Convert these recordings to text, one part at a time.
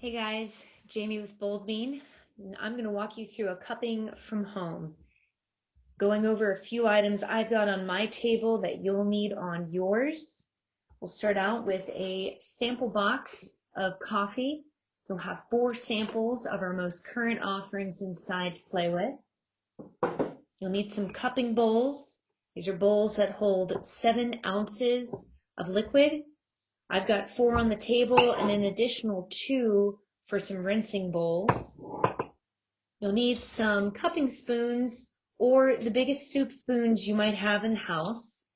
Hey guys, Jamie with Bold Bean. I'm going to walk you through a cupping from home, going over a few items I've got on my table that you'll need on yours. We'll start out with a sample box of coffee. You'll have 4 samples of our most current offerings inside to play with. You'll need some cupping bowls. These are bowls that hold 7 ounces of liquid. I've got 4 on the table and an additional 2 for some rinsing bowls. You'll need some cupping spoons or the biggest soup spoons you might have in the house.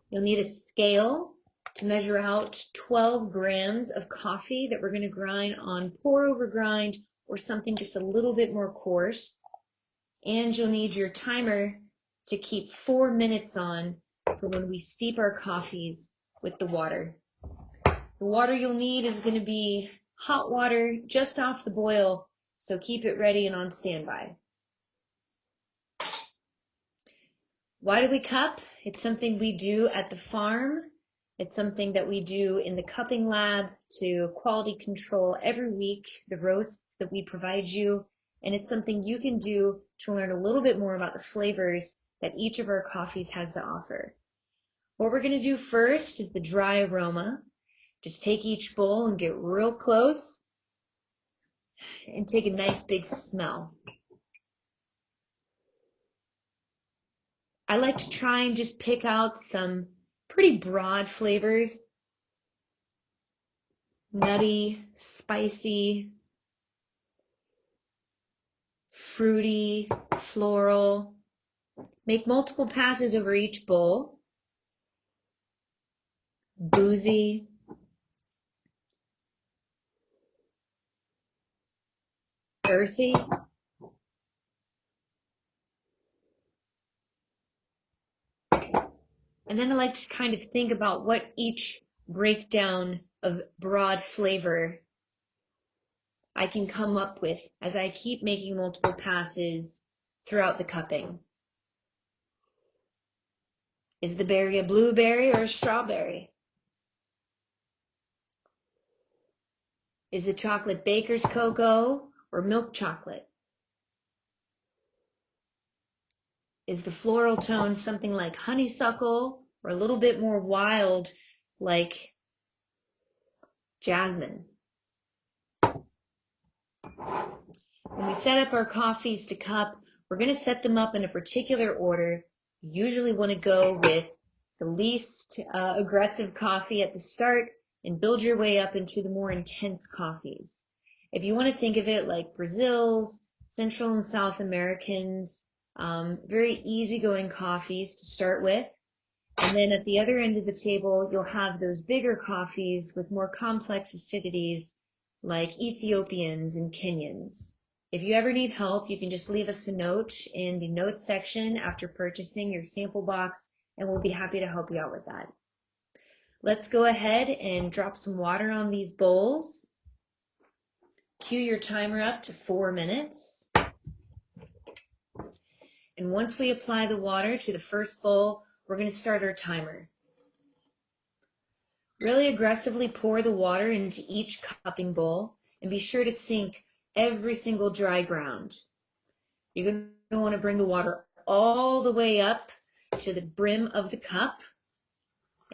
You'll need a scale to measure out 12 grams of coffee that we're going to grind on pour over grind or something just a little bit more coarse. And you'll need your timer to keep 4 minutes on for when we steep our coffees with the water. The water you'll need is going to be hot water just off the boil, so keep it ready and on standby. Why do we cup? It's something we do at the farm. It's something that we do in the cupping lab to quality control every week the roasts that we provide you. And it's something you can do to learn a little bit more about the flavors that each of our coffees has to offer. What we're going to do first is the dry aroma. Just take each bowl and get real close and take a nice big smell. I like to try and just pick out some pretty broad flavors. Nutty, spicy, fruity, floral. Make multiple passes over each bowl. Boozy. Earthy. And then I like to kind of think about what each breakdown of broad flavor I can come up with as I keep making multiple passes throughout the cupping. Is the berry a blueberry or a strawberry? Is the chocolate baker's cocoa or milk chocolate? Is the floral tone something like honeysuckle or a little bit more wild like jasmine? When we set up our coffees to cup, we're going to set them up in a particular order. You usually want to go with the least aggressive coffee at the start and build your way up into the more intense coffees. If you want to think of it like Brazil's, Central and South Americans, very easygoing coffees to start with. And then at the other end of the table, you'll have those bigger coffees with more complex acidities like Ethiopians and Kenyans. If you ever need help, you can just leave us a note in the notes section after purchasing your sample box, and we'll be happy to help you out with that. Let's go ahead and drop some water on these bowls. Cue your timer up to 4 minutes. And once we apply the water to the first bowl, we're going to start our timer. Really aggressively pour the water into each cupping bowl and be sure to sink every single dry ground. You're going to want to bring the water all the way up to the brim of the cup.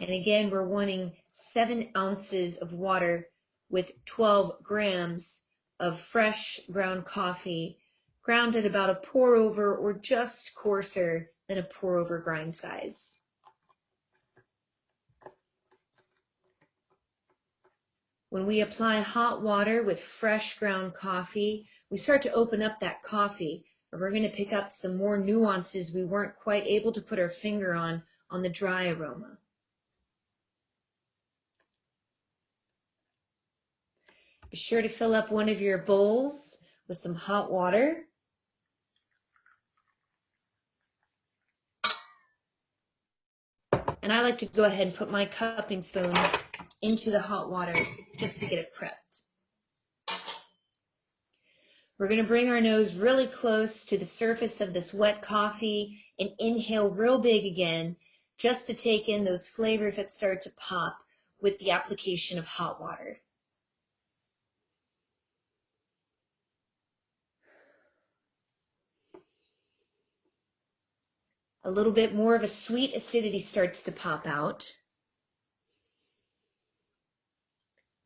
And again, we're wanting 7 ounces of water with 12 grams of fresh ground coffee, ground at about a pour over or just coarser than a pour over grind size. When we apply hot water with fresh ground coffee, we start to open up that coffee, and we're going to pick up some more nuances we weren't quite able to put our finger on the dry aroma. Be sure to fill up one of your bowls with some hot water. And I like to go ahead and put my cupping spoon into the hot water just to get it prepped. We're going to bring our nose really close to the surface of this wet coffee and inhale real big again, just to take in those flavors that start to pop with the application of hot water. A little bit more of a sweet acidity starts to pop out.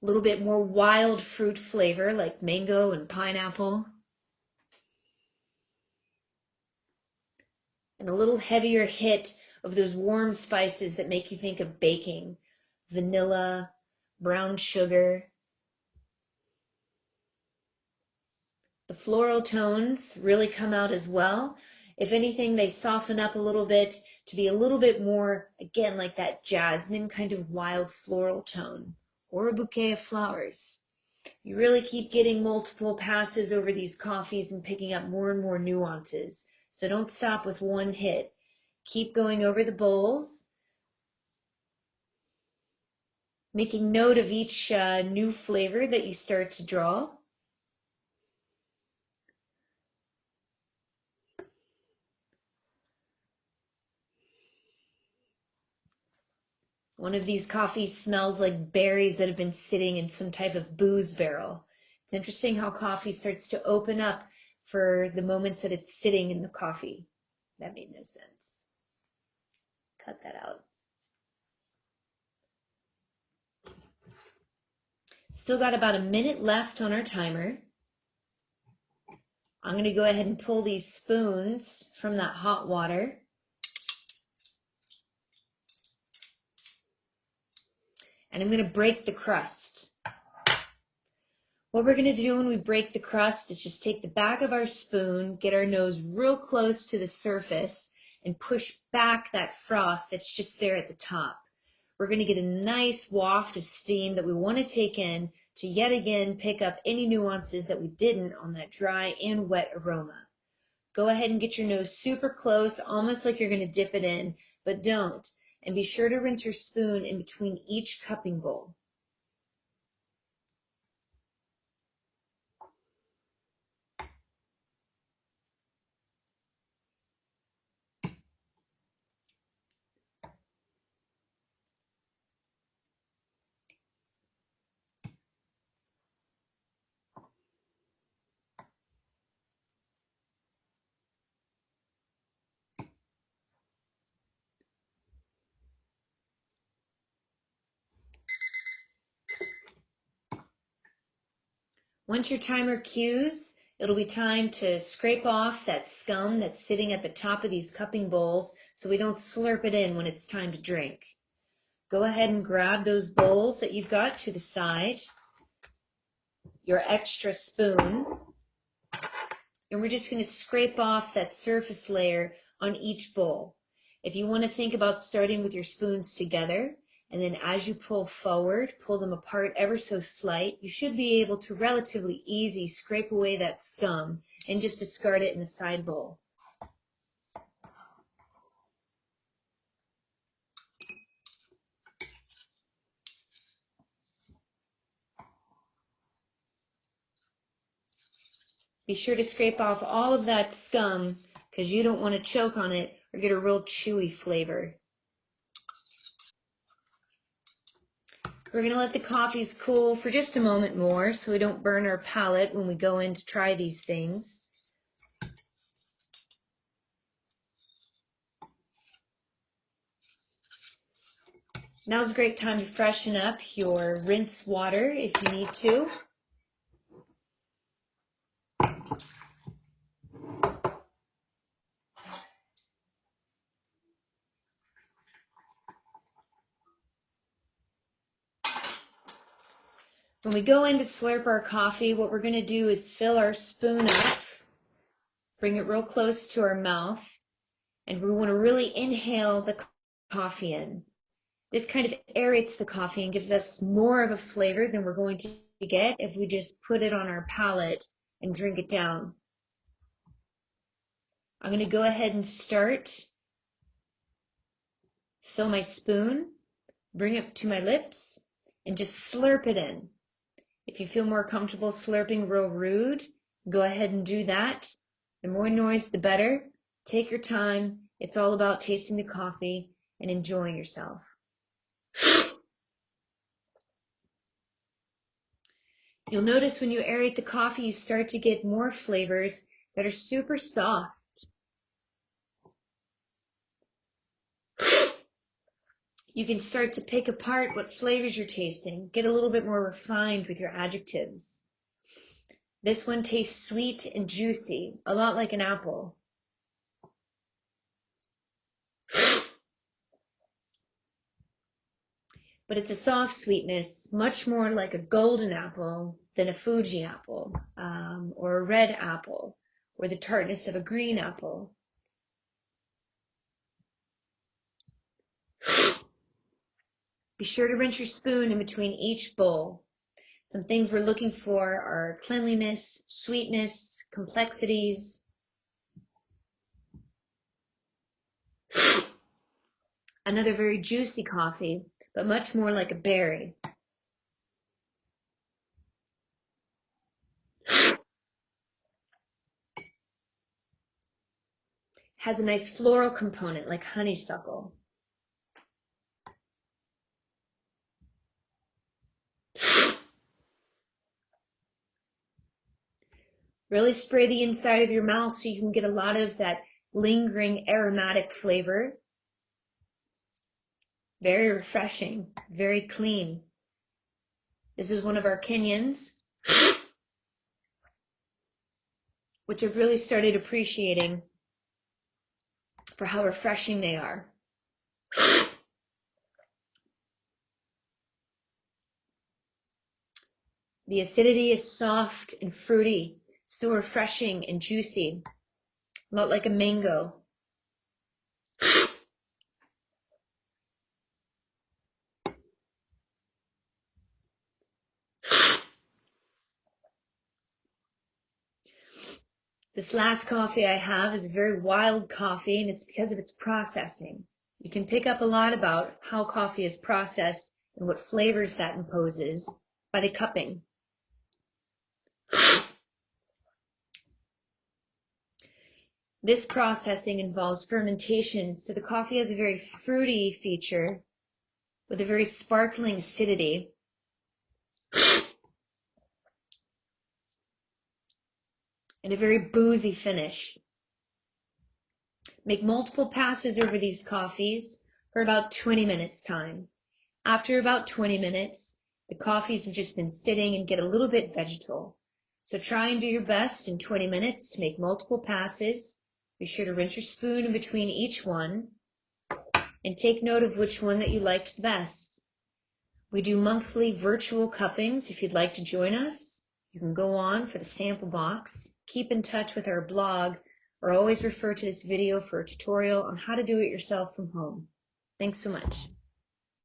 A little bit more wild fruit flavor like mango and pineapple. And a little heavier hit of those warm spices that make you think of baking. Vanilla, brown sugar. The floral tones really come out as well. If anything, they soften up a little bit to be a little bit more, again, like that jasmine kind of wild floral tone, or a bouquet of flowers. You really keep getting multiple passes over these coffees and picking up more and more nuances. So don't stop with one hit. Keep going over the bowls, making note of each new flavor that you start to draw. One of these coffees smells like berries that have been sitting in some type of booze barrel. It's interesting how coffee starts to open up for the moments that it's sitting in the coffee. That made no sense. Cut that out. Still got about a minute left on our timer. I'm going to go ahead and pull these spoons from that hot water. And I'm going to break the crust. What we're going to do when we break the crust is just take the back of our spoon, get our nose real close to the surface, and push back that froth that's just there at the top. We're going to get a nice waft of steam that we want to take in to yet again pick up any nuances that we didn't on that dry and wet aroma. Go ahead and get your nose super close, almost like you're going to dip it in, but don't. And be sure to rinse your spoon in between each cupping bowl. Once your timer cues, it'll be time to scrape off that scum that's sitting at the top of these cupping bowls so we don't slurp it in when it's time to drink. Go ahead and grab those bowls that you've got to the side, your extra spoon, and we're just going to scrape off that surface layer on each bowl. If you want to think about starting with your spoons together, and then as you pull forward, pull them apart ever so slight, you should be able to relatively easy scrape away that scum and just discard it in the side bowl. Be sure to scrape off all of that scum because you don't want to choke on it or get a real chewy flavor. We're going to let the coffees cool for just a moment more so we don't burn our palate when we go in to try these things. Now's a great time to freshen up your rinse water if you need to. When we go in to slurp our coffee, what we're going to do is fill our spoon up, bring it real close to our mouth, and we want to really inhale the coffee in. This kind of aerates the coffee and gives us more of a flavor than we're going to get if we just put it on our palate and drink it down. I'm going to go ahead and start. Fill my spoon, bring it to my lips, and just slurp it in. If you feel more comfortable slurping real rude, go ahead and do that. The more noise, the better. Take your time. It's all about tasting the coffee and enjoying yourself. You'll notice when you aerate the coffee, you start to get more flavors that are super soft. You can start to pick apart what flavors you're tasting, get a little bit more refined with your adjectives. This one tastes sweet and juicy, a lot like an apple. But it's a soft sweetness, much more like a golden apple than a Fuji apple, or a red apple, or the tartness of a green apple. Be sure to rinse your spoon in between each bowl. Some things we're looking for are cleanliness, sweetness, complexities. Another very juicy coffee, but much more like a berry. Has a nice floral component like honeysuckle. Really spray the inside of your mouth so you can get a lot of that lingering aromatic flavor. Very refreshing, very clean. This is one of our Kenyans, which I've really started appreciating for how refreshing they are. The acidity is soft and fruity, still refreshing and juicy, a lot like a mango. This last coffee I have is a very wild coffee, and it's because of its processing. You can pick up a lot about how coffee is processed and what flavors that imposes by the cupping. This processing involves fermentation, so the coffee has a very fruity feature with a very sparkling acidity. And a very boozy finish. Make multiple passes over these coffees for about 20 minutes time. After about 20 minutes, the coffees have just been sitting and get a little bit vegetal. So try and do your best in 20 minutes to make multiple passes. Be sure to rinse your spoon in between each one and take note of which one that you liked the best. We do monthly virtual cuppings. If you'd like to join us, you can go on for the sample box, keep in touch with our blog, or always refer to this video for a tutorial on how to do it yourself from home. Thanks so much.